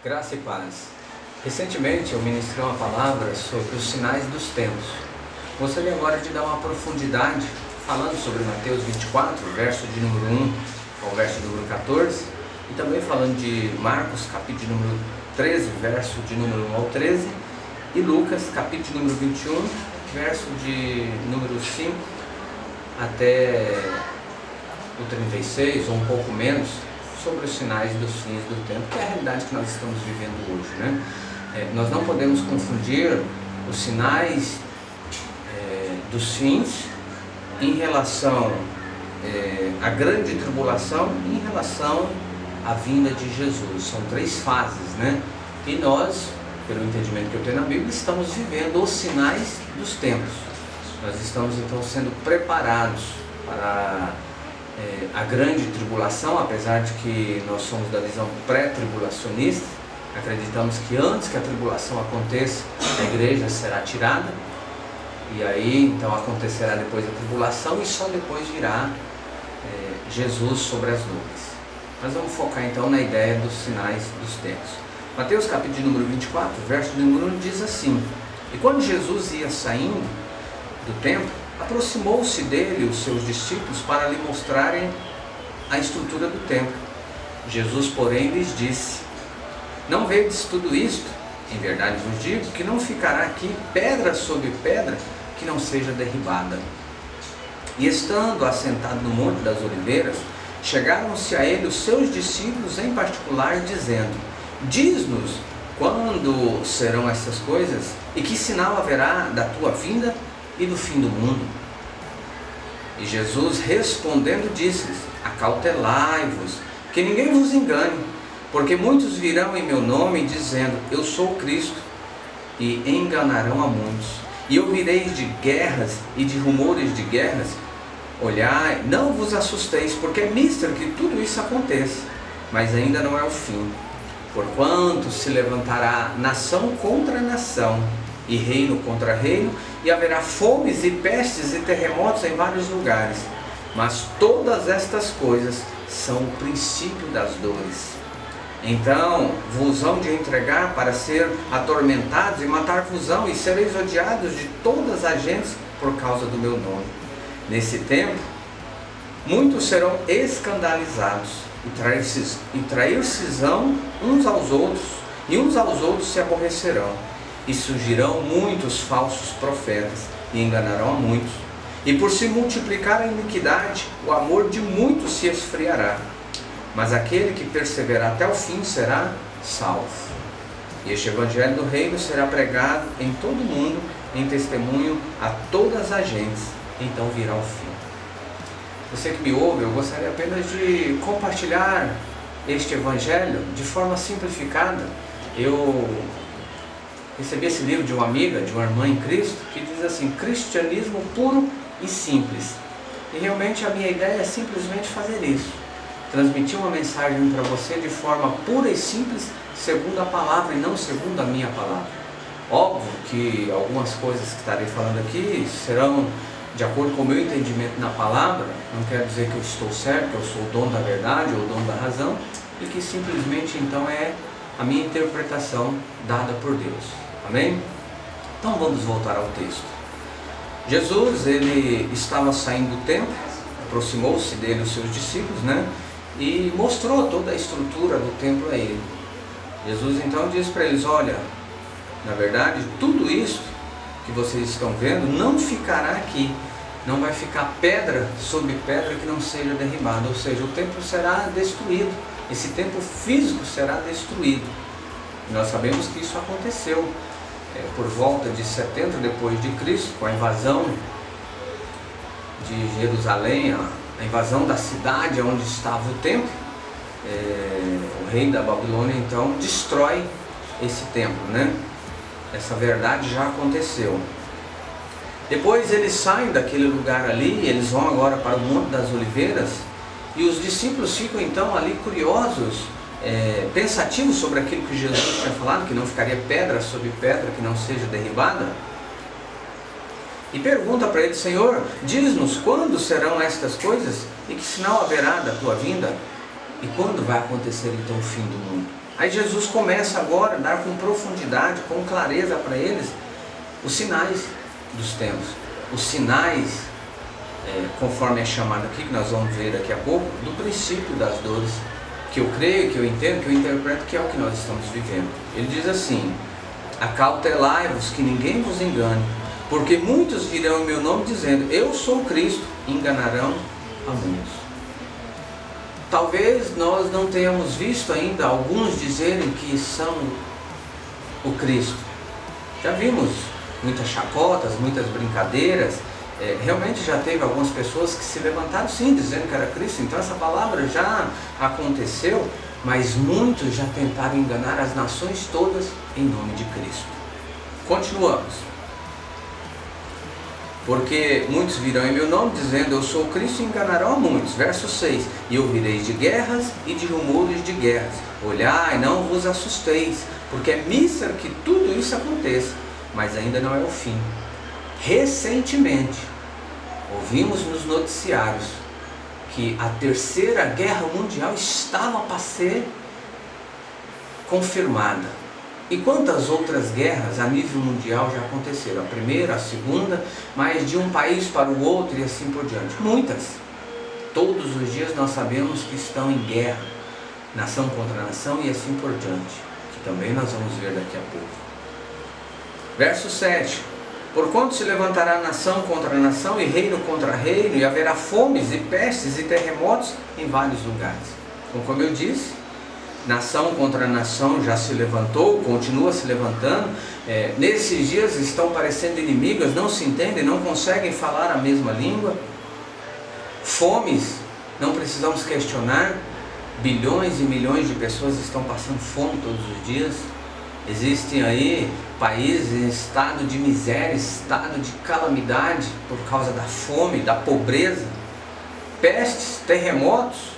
Graça e paz. Recentemente eu ministrei uma palavra sobre os sinais dos tempos. Gostaria agora de dar uma profundidade falando sobre Mateus 24, verso de número 1 ao verso de número 14, e também falando de Marcos, capítulo de número 13, verso de número 1 ao 13, e Lucas, capítulo de número 21, verso de número 5 até o 36, ou um pouco menos, sobre os sinais dos fins do tempo, que é a realidade que nós estamos vivendo hoje, né? Nós não podemos confundir os sinais dos fins em relação à grande tribulação e em relação à vinda de Jesus. São três fases, né? E nós, pelo entendimento que eu tenho na Bíblia, estamos vivendo os sinais dos tempos. Nós estamos então sendo preparados para a grande tribulação, apesar de que nós somos da visão pré-tribulacionista. Acreditamos que antes que a tribulação aconteça, a igreja será tirada, e aí então acontecerá depois a tribulação, e só depois virá Jesus sobre as nuvens. Mas vamos focar então na ideia dos sinais dos tempos. Mateus capítulo de número 24, verso de número 1 diz assim: E quando Jesus ia saindo do templo, aproximou-se dele os seus discípulos para lhe mostrarem a estrutura do templo. Jesus, porém, lhes disse: Não vedes tudo isto? Em verdade vos digo que não ficará aqui pedra sobre pedra que não seja derribada. E estando assentado no Monte das Oliveiras, chegaram-se a ele os seus discípulos em particular, dizendo: Diz-nos quando serão estas coisas, e que sinal haverá da tua vinda e do fim do mundo? E Jesus respondendo disse-lhes: Acautelai-vos, que ninguém vos engane, porque muitos virão em meu nome dizendo: Eu sou o Cristo, e enganarão a muitos. E ouvireis de guerras e de rumores de guerras. Olhai, não vos assusteis, porque é mister que tudo isso aconteça, mas ainda não é o fim. Porquanto se levantará nação contra nação, e reino contra reino, e haverá fomes e pestes e terremotos em vários lugares. Mas todas estas coisas são o princípio das dores. Então vos hão de entregar para ser atormentados, e matar-vos-ão, e sereis odiados de todas as gentes por causa do meu nome. Nesse tempo, muitos serão escandalizados, e trair-se-ão uns aos outros, e uns aos outros se aborrecerão. E surgirão muitos falsos profetas, e enganarão a muitos. E por se multiplicar a iniquidade, o amor de muitos se esfriará. Mas aquele que perseverar até o fim será salvo. E este evangelho do reino será pregado em todo o mundo, em testemunho a todas as gentes. Então virá o fim. Você que me ouve, eu gostaria apenas de compartilhar este evangelho de forma simplificada. Eu recebi esse livro de uma amiga, de uma irmã em Cristo, que diz assim: cristianismo puro e simples. E realmente a minha ideia é simplesmente fazer isso, transmitir uma mensagem para você de forma pura e simples, segundo a palavra e não segundo a minha palavra. Óbvio que algumas coisas que estarei falando aqui serão de acordo com o meu entendimento na palavra. Não quer dizer que eu estou certo, que eu sou o dono da verdade ou o dono da razão, e que simplesmente então é a minha interpretação dada por Deus. Amém? Então vamos voltar ao texto. Jesus, ele estava saindo do templo, aproximou-se dele os seus discípulos, né? E mostrou toda a estrutura do templo a ele. Jesus então disse para eles: olha, na verdade tudo isso que vocês estão vendo não ficará aqui, não vai ficar pedra sobre pedra que não seja derribada, ou seja, o templo será destruído, esse templo físico será destruído. E nós sabemos que isso aconteceu por volta de 70 depois de Cristo, com a invasão de Jerusalém, a invasão da cidade onde estava o templo. O rei da Babilônia então destrói esse templo, né? Essa verdade já aconteceu. Depois eles saem daquele lugar ali, eles vão agora para o Monte das Oliveiras, e os discípulos ficam então ali curiosos, pensativos sobre aquilo que Jesus tinha falado, que não ficaria pedra sobre pedra que não seja derribada. E pergunta para ele: Senhor, diz-nos quando serão estas coisas, e que sinal haverá da tua vinda, e quando vai acontecer então o fim do mundo? Aí Jesus começa agora a dar com profundidade, com clareza para eles, os sinais dos tempos. Os sinais, conforme é chamado aqui, que nós vamos ver daqui a pouco, do princípio das dores, que eu creio, que eu entendo, que eu interpreto que é o que nós estamos vivendo. Ele diz assim: acautelai-vos que ninguém vos engane, porque muitos virão em meu nome dizendo, eu sou Cristo, e enganarão a muitos. Talvez nós não tenhamos visto ainda alguns dizerem que são o Cristo. Já vimos muitas chacotas, muitas brincadeiras. Realmente já teve algumas pessoas que se levantaram sim, dizendo que era Cristo. Então essa palavra já aconteceu, mas muitos já tentaram enganar as nações todas em nome de Cristo. Continuamos. Porque muitos virão em meu nome dizendo, eu sou Cristo, e enganarão a muitos. Verso 6, e ouvireis de guerras e de rumores de guerras. Olhai, não vos assusteis, porque é mísero que tudo isso aconteça, mas ainda não é o fim. Recentemente, ouvimos nos noticiários que a Terceira Guerra Mundial estava para ser confirmada. E quantas outras guerras a nível mundial já aconteceram? A primeira, a segunda, mas de um país para o outro e assim por diante. Muitas. Todos os dias nós sabemos que estão em guerra, nação contra nação e assim por diante, que também nós vamos ver daqui a pouco. Verso 7. Porquanto se levantará nação contra nação e reino contra reino, e haverá fomes e pestes e terremotos em vários lugares. Então, como eu disse, nação contra nação já se levantou, continua se levantando. Nesses dias estão parecendo inimigas, não se entendem, não conseguem falar a mesma língua. Fomes, não precisamos questionar, bilhões e milhões de pessoas estão passando fome todos os dias. Existem aí países em estado de miséria, estado de calamidade por causa da fome, da pobreza, pestes, terremotos.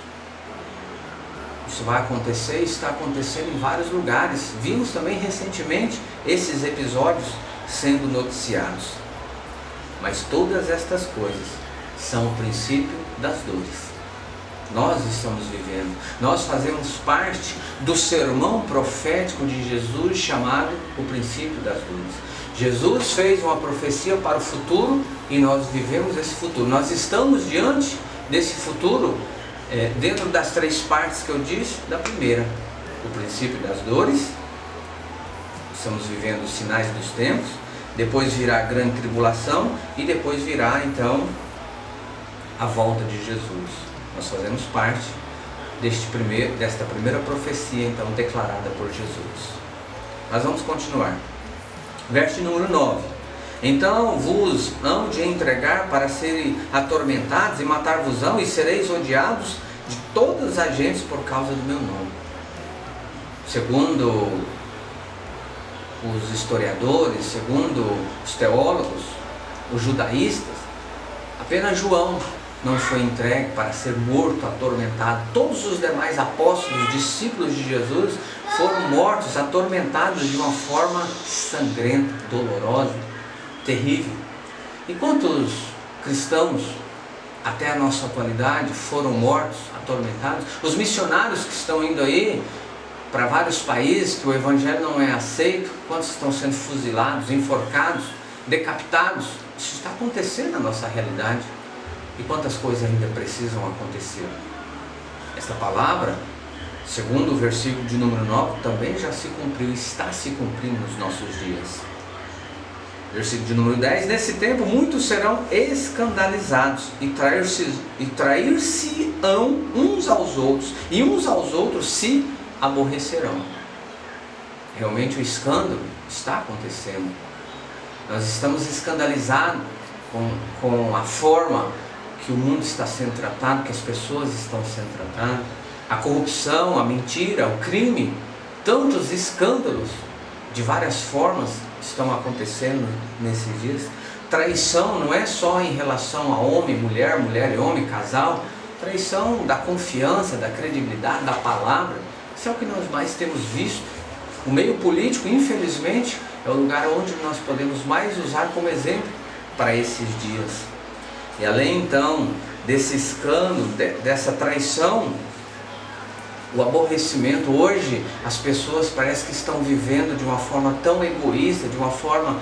Isso vai acontecer e está acontecendo em vários lugares. Vimos também recentemente esses episódios sendo noticiados. Mas todas estas coisas são o princípio das dores. Nós estamos vivendo, nós fazemos parte do sermão profético de Jesus chamado o princípio das dores. Jesus fez uma profecia para o futuro e nós vivemos esse futuro. Nós estamos diante desse futuro dentro das três partes que eu disse. Da primeira, o princípio das dores, estamos vivendo os sinais dos tempos, depois virá a grande tribulação e depois virá então a volta de Jesus. Nós fazemos parte desta primeira profecia então declarada por Jesus. Nós vamos continuar. Verso número 9. Então vos hão de entregar para serem atormentados e matar-vos-ão, e sereis odiados de todas as gentes por causa do meu nome. Segundo os historiadores, segundo os teólogos, os judaístas, apenas João não foi entregue para ser morto, atormentado. Todos os demais apóstolos, discípulos de Jesus, foram mortos, atormentados de uma forma sangrenta, dolorosa, terrível. E quantos cristãos, até a nossa atualidade, foram mortos, atormentados? Os missionários que estão indo aí para vários países que o evangelho não é aceito, quantos estão sendo fuzilados, enforcados, decapitados? Isso está acontecendo na nossa realidade. E quantas coisas ainda precisam acontecer? Esta palavra, segundo o versículo de número 9, também já se cumpriu, está se cumprindo nos nossos dias. Versículo de número 10, nesse tempo muitos serão escandalizados e trair-se-ão uns aos outros, e uns aos outros se aborrecerão. Realmente o escândalo está acontecendo. Nós estamos escandalizados com a forma que o mundo está sendo tratado, que as pessoas estão sendo tratadas, a corrupção, a mentira, o crime, tantos escândalos de várias formas estão acontecendo nesses dias. Traição não é só em relação a homem, mulher, mulher e homem, casal. Traição da confiança, da credibilidade, da palavra. Isso é o que nós mais temos visto. O meio político, infelizmente, é o lugar onde nós podemos mais usar como exemplo para esses dias. E além então desse escândalo, dessa traição, o aborrecimento. Hoje as pessoas parece que estão vivendo de uma forma tão egoísta, de uma forma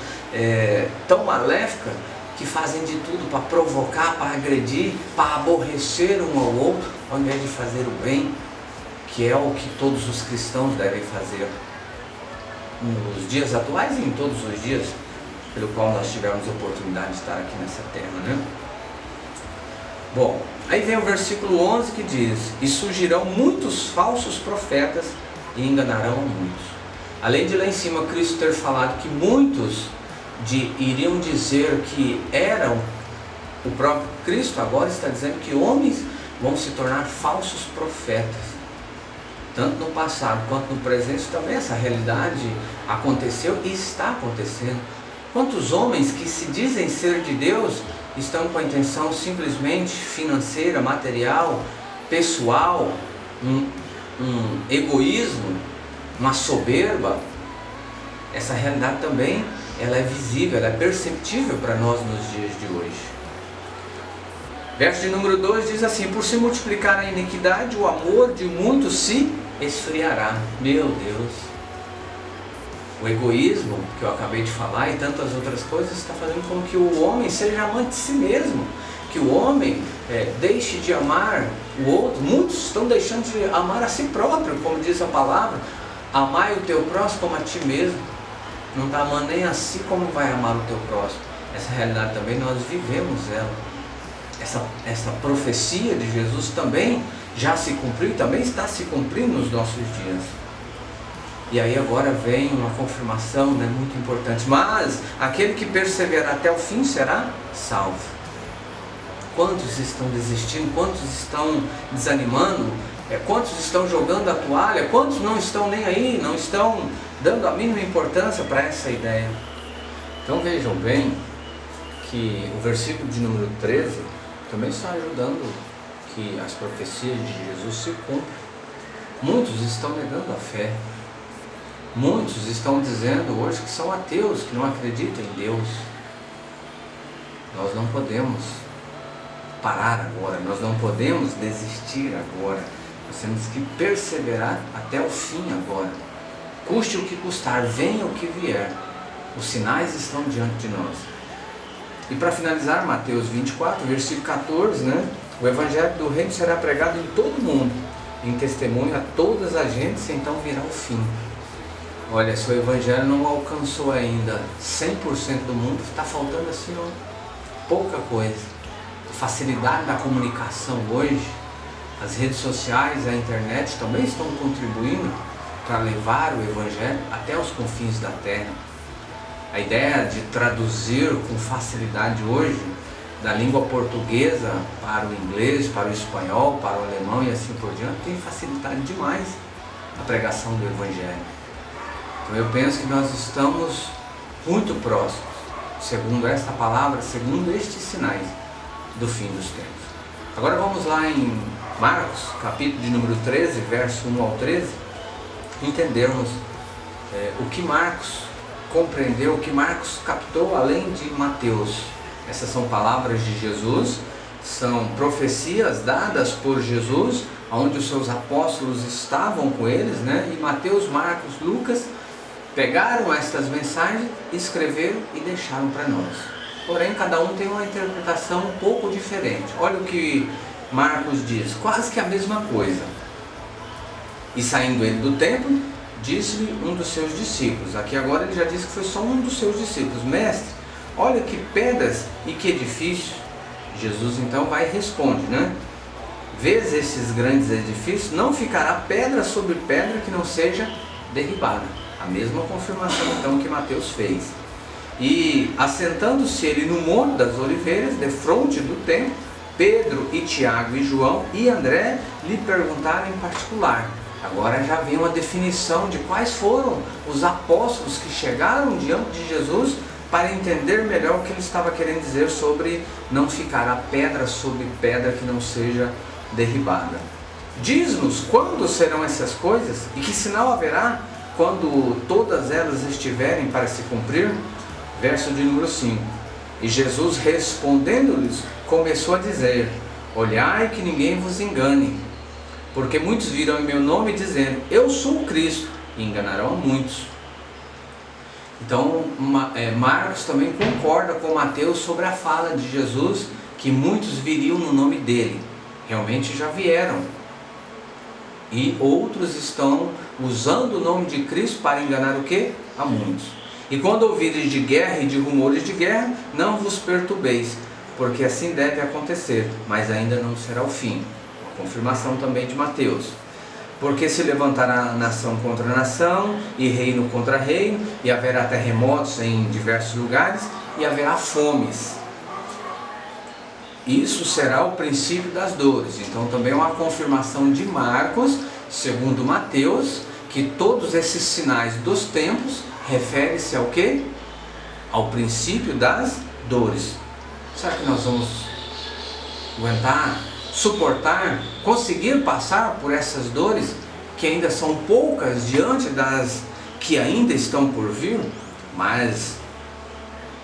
tão maléfica, que fazem de tudo para provocar, para agredir, para aborrecer um ao outro, ao invés de fazer o bem, que é o que todos os cristãos devem fazer nos dias atuais e em todos os dias pelo qual nós tivemos a oportunidade de estar aqui nessa terra, né? Bom, aí vem o versículo 11 que diz: e surgirão muitos falsos profetas e enganarão muitos. Além de lá em cima Cristo ter falado que muitos iriam dizer que eram o próprio Cristo, agora está dizendo que homens vão se tornar falsos profetas. Tanto no passado quanto no presente também essa realidade aconteceu e está acontecendo. Quantos homens que se dizem ser de Deus estão com a intenção simplesmente financeira, material, pessoal, um egoísmo, uma soberba? Essa realidade também ela é visível, ela é perceptível para nós nos dias de hoje. Verso de número 2 diz assim: por se multiplicar a iniquidade, o amor de muitos se esfriará. Meu Deus! O egoísmo que eu acabei de falar e tantas outras coisas está fazendo com que o homem seja amante de si mesmo, que o homem deixe de amar o outro. Muitos estão deixando de amar a si próprio, como diz a palavra: amai o teu próximo como a ti mesmo. Não está amando nem a si, como vai amar o teu próximo? Essa realidade também nós vivemos ela. Essa profecia de Jesus também já se cumpriu, também está se cumprindo nos nossos dias. E aí agora vem uma confirmação, né, muito importante: mas aquele que perseverar até o fim será salvo. Quantos estão desistindo? Quantos estão desanimando? Quantos estão jogando a toalha? Quantos não estão nem aí, não estão dando a mínima importância para essa ideia? Então vejam bem que o versículo de número 13 também está ajudando que as profecias de Jesus se cumpram. Muitos estão negando a fé. Muitos estão dizendo hoje que são ateus, que não acreditam em Deus. Nós não podemos parar agora, nós não podemos desistir agora. Nós temos que perseverar até o fim agora. Custe o que custar, venha o que vier. Os sinais estão diante de nós. E para finalizar, Mateus 24, versículo 14, né? O Evangelho do Reino será pregado em todo o mundo, em testemunho a todas as gentes, então virá o fim. Olha, se o Evangelho não alcançou ainda 100% do mundo, está faltando assim pouca coisa. A facilidade da comunicação hoje, as redes sociais, a internet também estão contribuindo para levar o Evangelho até os confins da terra. A ideia de traduzir com facilidade hoje da língua portuguesa para o inglês, para o espanhol, para o alemão e assim por diante, tem facilitado demais a pregação do Evangelho. Então eu penso que nós estamos muito próximos, segundo esta palavra, segundo estes sinais do fim dos tempos. Agora vamos lá em Marcos, capítulo de número 13, verso 1 ao 13, entendermos o que Marcos compreendeu, o que Marcos captou além de Mateus. Essas são palavras de Jesus, são profecias dadas por Jesus, onde os seus apóstolos estavam com eles, né? E Mateus, Marcos, Lucas pegaram estas mensagens, escreveram e deixaram para nós. Porém, cada um tem uma interpretação um pouco diferente. Olha o que Marcos diz, quase que a mesma coisa. E saindo ele do templo, disse-lhe um dos seus discípulos. Aqui agora ele já disse que foi só um dos seus discípulos: mestre, olha que pedras e que edifício. Jesus então vai e responde, né? Vês esses grandes edifícios? Não ficará pedra sobre pedra que não seja derribada. A mesma confirmação então que Mateus fez. E assentando-se ele no Monte das Oliveiras, defronte do templo, Pedro e Tiago e João e André lhe perguntaram em particular. Agora já vem uma definição de quais foram os apóstolos que chegaram diante de Jesus para entender melhor o que ele estava querendo dizer sobre não ficará pedra sobre pedra que não seja derribada. Diz-nos quando serão essas coisas e que sinal haverá quando todas elas estiverem para se cumprir? Verso de número 5. E Jesus respondendo-lhes começou a dizer: olhai que ninguém vos engane, porque muitos virão em meu nome dizendo, eu sou o Cristo, e enganarão a muitos. Então Marcos também concorda com Mateus sobre a fala de Jesus, que muitos viriam no nome dele. Realmente já vieram, e outros estão usando o nome de Cristo para enganar o quê? A muitos. E quando ouvides de guerra e de rumores de guerra, não vos perturbeis, porque assim deve acontecer, mas ainda não será o fim. Confirmação também de Mateus. Porque se levantará nação contra nação, e reino contra reino, e haverá terremotos em diversos lugares, e haverá fomes. Isso será o princípio das dores. Então também é uma confirmação de Marcos, segundo Mateus, que todos esses sinais dos tempos referem-se ao quê? Ao princípio das dores. Será que nós vamos aguentar, suportar, conseguir passar por essas dores, que ainda são poucas diante das que ainda estão por vir? Mas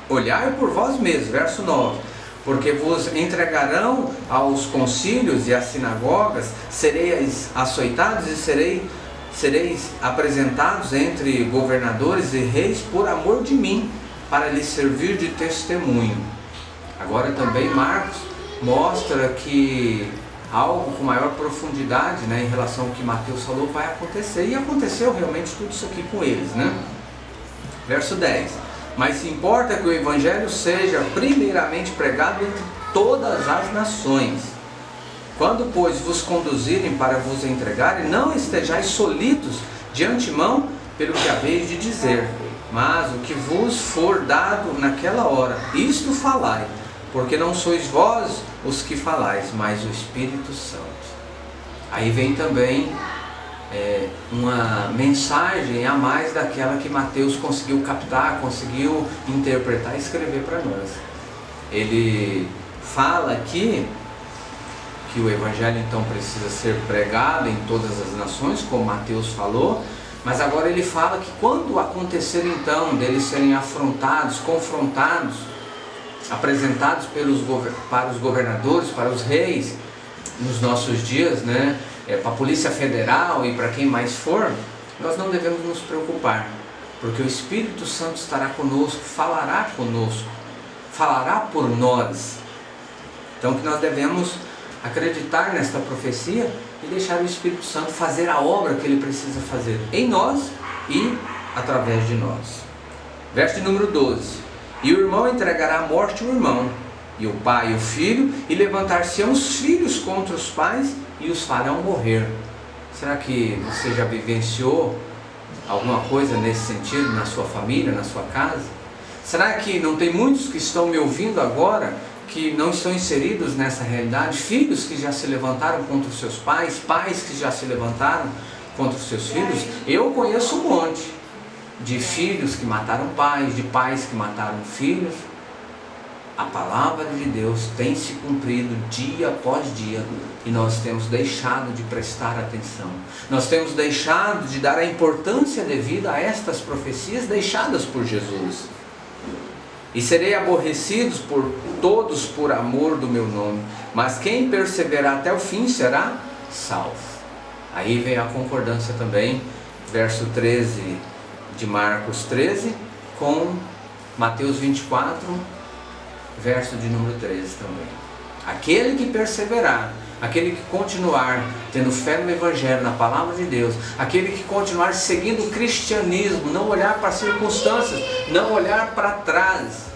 olhai por vós mesmos, verso 9, porque vos entregarão aos concílios e às sinagogas, sereis açoitados e sereis apresentados entre governadores e reis por amor de mim, para lhes servir de testemunho. Agora também Marcos mostra que algo com maior profundidade, em relação ao que Mateus falou, vai acontecer. E aconteceu realmente tudo isso aqui com eles, Verso 10. Mas se importa que o Evangelho seja primeiramente pregado entre todas as nações. Quando, pois, vos conduzirem para vos entregarem, não estejais solitos de antemão pelo que haveis de dizer, mas o que vos for dado naquela hora, isto falai, porque não sois vós os que falais, mas o Espírito Santo. Aí vem também uma mensagem a mais daquela que Mateus conseguiu captar, conseguiu interpretar e escrever para nós. Ele fala aqui que o Evangelho então precisa ser pregado em todas as nações, como Mateus falou, mas agora ele fala que quando acontecer então deles serem afrontados, confrontados, apresentados para os governadores, para os reis, nos nossos dias, para a Polícia Federal e para quem mais for, nós não devemos nos preocupar, porque o Espírito Santo estará conosco, falará por nós. Então que nós devemos acreditar nesta profecia e deixar o Espírito Santo fazer a obra que ele precisa fazer em nós e através de nós. Verso de número 12. E o irmão entregará à morte o irmão, e o pai o filho, e levantar-se-ão os filhos contra os pais, e os farão morrer. Será que você já vivenciou alguma coisa nesse sentido na sua família, na sua casa? Será que não tem muitos que estão me ouvindo agora que não estão inseridos nessa realidade? Filhos que já se levantaram contra os seus pais, pais que já se levantaram contra os seus filhos? Eu conheço um monte de filhos que mataram pais, de pais que mataram filhos. A palavra de Deus tem se cumprido dia após dia, e nós temos deixado de prestar atenção, nós temos deixado de dar a importância devida a estas profecias deixadas por Jesus. E serei aborrecidos por todos por amor do meu nome, mas quem perseverar até o fim será salvo. Aí vem a concordância também, verso 13 de Marcos 13 com Mateus 24, verso de número 13 também. Aquele que perseverar, aquele que continuar tendo fé no Evangelho, na palavra de Deus, aquele que continuar seguindo o cristianismo, não olhar para as circunstâncias, não olhar para trás,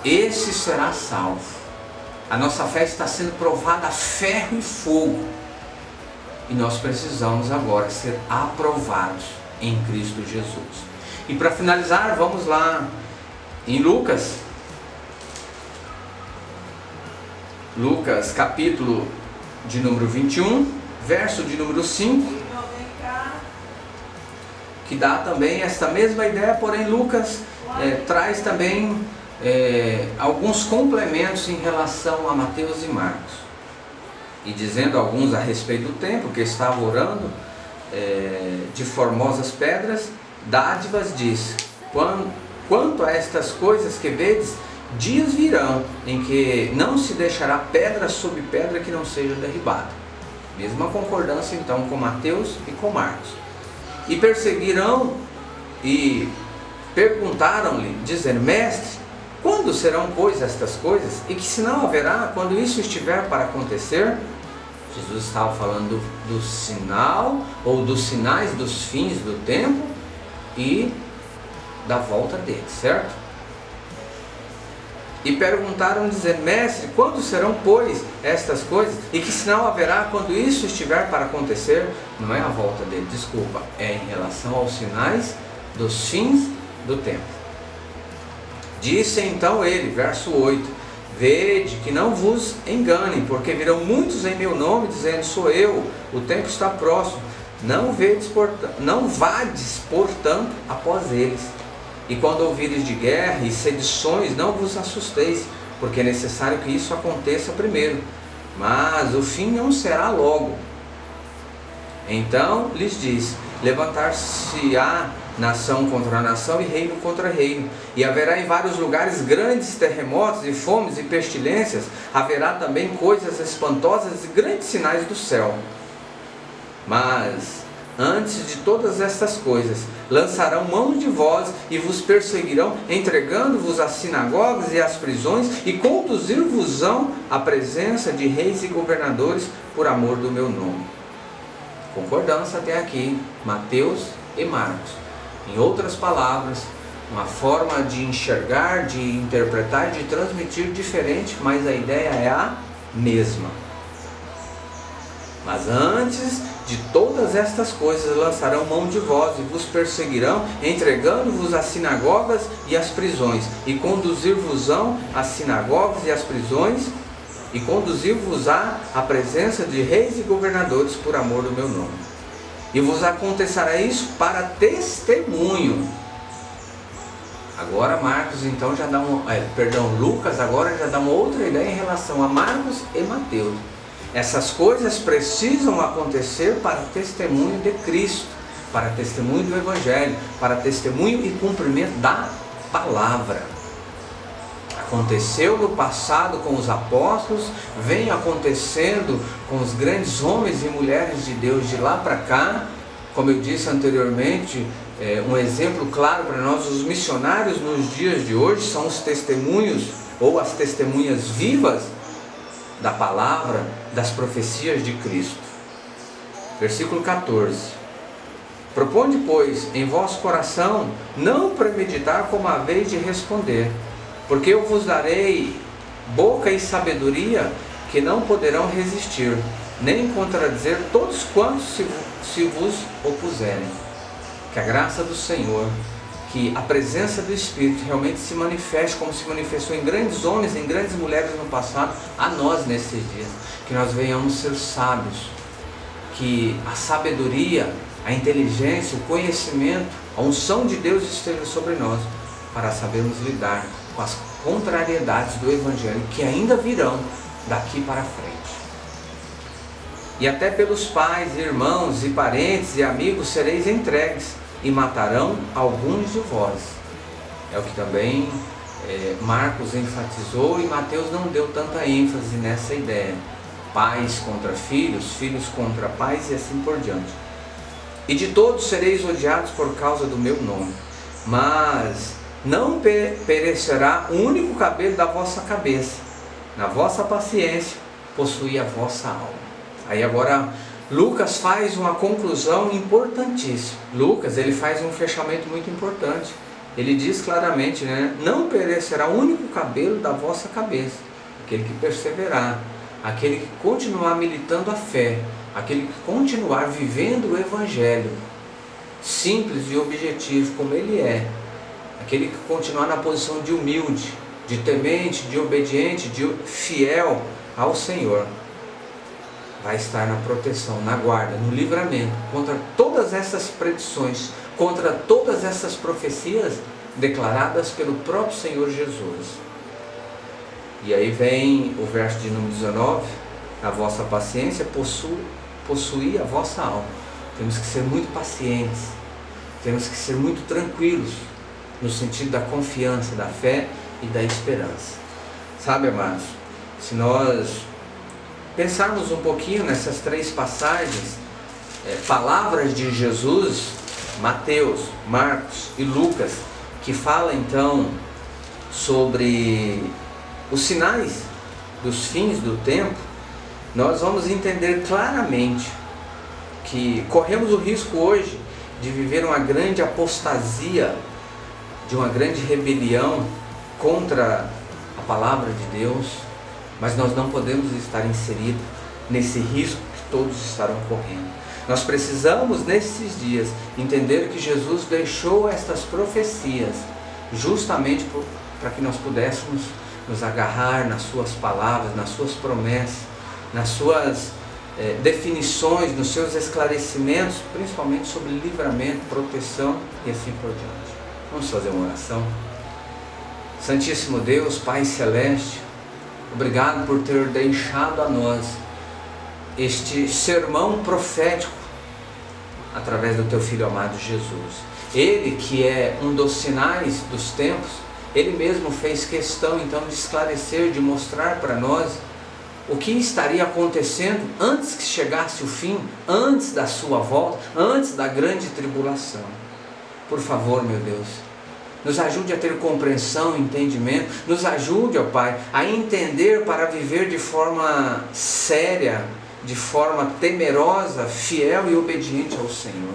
esse será salvo. A nossa fé está sendo provada a ferro e fogo, e nós precisamos agora ser aprovados em Cristo Jesus. E para finalizar, vamos lá em Lucas capítulo de número 21, verso de número 5, que dá também esta mesma ideia, porém Lucas traz também alguns complementos em relação a Mateus e Marcos. E dizendo alguns a respeito do templo, que estava orando de formosas pedras, dádivas diz: quanto a estas coisas que vedes, dias virão em que não se deixará pedra sobre pedra que não seja derribada. Mesma concordância então com Mateus e com Marcos. E perseguirão e perguntaram-lhe, dizendo: Mestre, quando serão, pois, estas coisas? E que sinal haverá quando isso estiver para acontecer? Jesus estava falando do sinal, ou dos sinais dos fins do tempo e da volta dele, certo? E perguntaram, dizendo: Mestre, quando serão, pois, estas coisas? E que sinal haverá quando isso estiver para acontecer? Não é a volta dele, desculpa, é em relação aos sinais dos fins do tempo. Disse então ele, verso 8: Vede que não vos enganem, porque virão muitos em meu nome, dizendo: Sou eu, o tempo está próximo. Não vades, portanto, após eles. E quando ouvires de guerra e sedições, não vos assusteis, porque é necessário que isso aconteça primeiro, mas o fim não será logo. Então lhes diz: levantar-se-á nação contra nação e reino contra reino, e haverá em vários lugares grandes terremotos e fomes e pestilências. Haverá também coisas espantosas e grandes sinais do céu. Mas antes de todas estas coisas, lançarão mão de vós e vos perseguirão, entregando-vos às sinagogas e às prisões, e conduzir-vos-ão à presença de reis e governadores por amor do meu nome. Concordância até aqui, Mateus e Marcos. Em outras palavras, uma forma de enxergar, de interpretar, de transmitir diferente, mas a ideia é a mesma. Mas antes de todas estas coisas, lançarão mão de vós e vos perseguirão, entregando-vos às sinagogas e às prisões, e conduzir-vos-ão às sinagogas e às prisões, e conduzir-vos-á à presença de reis e governadores por amor do meu nome. E vos acontecerá isso para testemunho. Agora Marcos então já dá Lucas agora já dá uma outra ideia em relação a Marcos e Mateus. Essas coisas precisam acontecer para testemunho de Cristo, para testemunho do Evangelho, para testemunho e cumprimento da palavra. Aconteceu no passado com os apóstolos, vem acontecendo com os grandes homens e mulheres de Deus de lá para cá. Como eu disse anteriormente, um exemplo claro para nós, os missionários nos dias de hoje são os testemunhos ou as testemunhas vivas da palavra, das profecias de Cristo. Versículo 14: Proponde, pois, em vosso coração não premeditar como haveis de responder, porque eu vos darei boca e sabedoria que não poderão resistir, nem contradizer todos quantos se vos opuserem. Que a graça do Senhor, que a presença do Espírito realmente se manifeste como se manifestou em grandes homens, em grandes mulheres no passado, a nós nesses dias. Que nós venhamos ser sábios, que a sabedoria, a inteligência, o conhecimento, a unção de Deus esteja sobre nós, para sabermos lidar com as contrariedades do Evangelho que ainda virão daqui para frente. E até pelos pais, irmãos e parentes e amigos sereis entregues, e matarão alguns de vós. É o que também Marcos enfatizou, e Mateus não deu tanta ênfase nessa ideia. Pais contra filhos, filhos contra pais e assim por diante. E de todos sereis odiados por causa do meu nome, mas não perecerá o único cabelo da vossa cabeça. Na vossa paciência possui a vossa alma. Aí agora Lucas faz uma conclusão importantíssima. Lucas, ele faz um fechamento muito importante. Ele diz claramente, não perecerá o único cabelo da vossa cabeça. Aquele que perseverar, aquele que continuar militando a fé, aquele que continuar vivendo o Evangelho, simples e objetivo como ele é, aquele que continuar na posição de humilde, de temente, de obediente, de fiel ao Senhor, vai estar na proteção, na guarda, no livramento contra todas essas predições, contra todas essas profecias declaradas pelo próprio Senhor Jesus. E aí vem o verso de número 19: a vossa paciência possui a vossa alma. Temos que ser muito pacientes, temos que ser muito tranquilos, no sentido da confiança, da fé e da esperança. Sabe, amados, se nós pensarmos um pouquinho nessas 3 passagens, palavras de Jesus, Mateus, Marcos e Lucas, que fala então sobre os sinais dos fins do tempo, nós vamos entender claramente que corremos o risco hoje de viver uma grande apostasia, de uma grande rebelião contra a palavra de Deus, mas nós não podemos estar inseridos nesse risco que todos estarão correndo. Nós precisamos nesses dias entender que Jesus deixou estas profecias justamente para que nós pudéssemos nos agarrar nas suas palavras, nas suas promessas, nas suas definições, nos seus esclarecimentos, principalmente sobre livramento, proteção e assim por diante. Vamos fazer uma oração. Santíssimo Deus, Pai Celeste, obrigado por ter deixado a nós este sermão profético através do Teu Filho amado Jesus. Ele que é um dos sinais dos tempos, Ele mesmo fez questão então de esclarecer, de mostrar para nós o que estaria acontecendo antes que chegasse o fim, antes da sua volta, antes da grande tribulação. Por favor, meu Deus, nos ajude a ter compreensão, entendimento, nos ajude, ó Pai, a entender para viver de forma séria, de forma temerosa, fiel e obediente ao Senhor.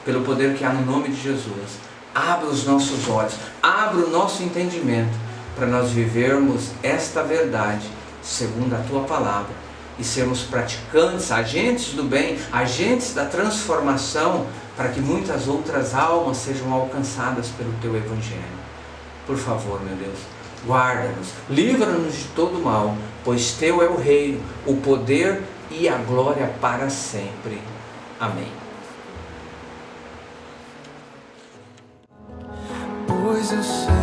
Pelo poder que há no nome de Jesus, abra os nossos olhos, abra o nosso entendimento, para nós vivermos esta verdade, segundo a Tua Palavra, e sermos praticantes, agentes do bem, agentes da transformação, para que muitas outras almas sejam alcançadas pelo Teu Evangelho. Por favor, meu Deus, guarda-nos, livra-nos de todo mal, pois Teu é o reino, o poder e a glória para sempre. Amém. Pois eu sei,